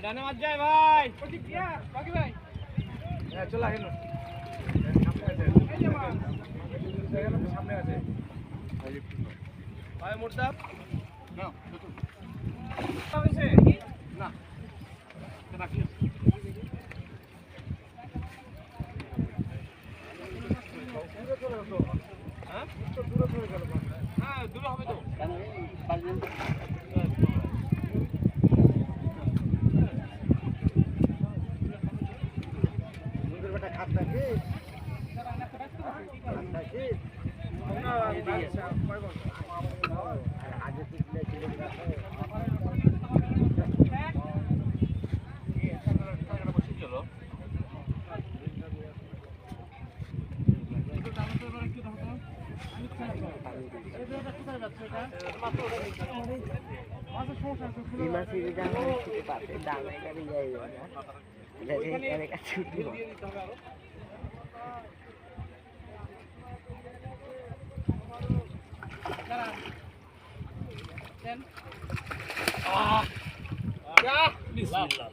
ডানে মাছ যায় ভাই ওদিক দিয়া বাকি ভাই হ্যাঁ চল আগে সামনে আছে ভাই মুর্দাব না হইছে না রাখি হ্যাঁ তো দূরে চলে গেল হ্যাঁ দূরে হবে তো বেটা খাত নাকি আগে Bismillah.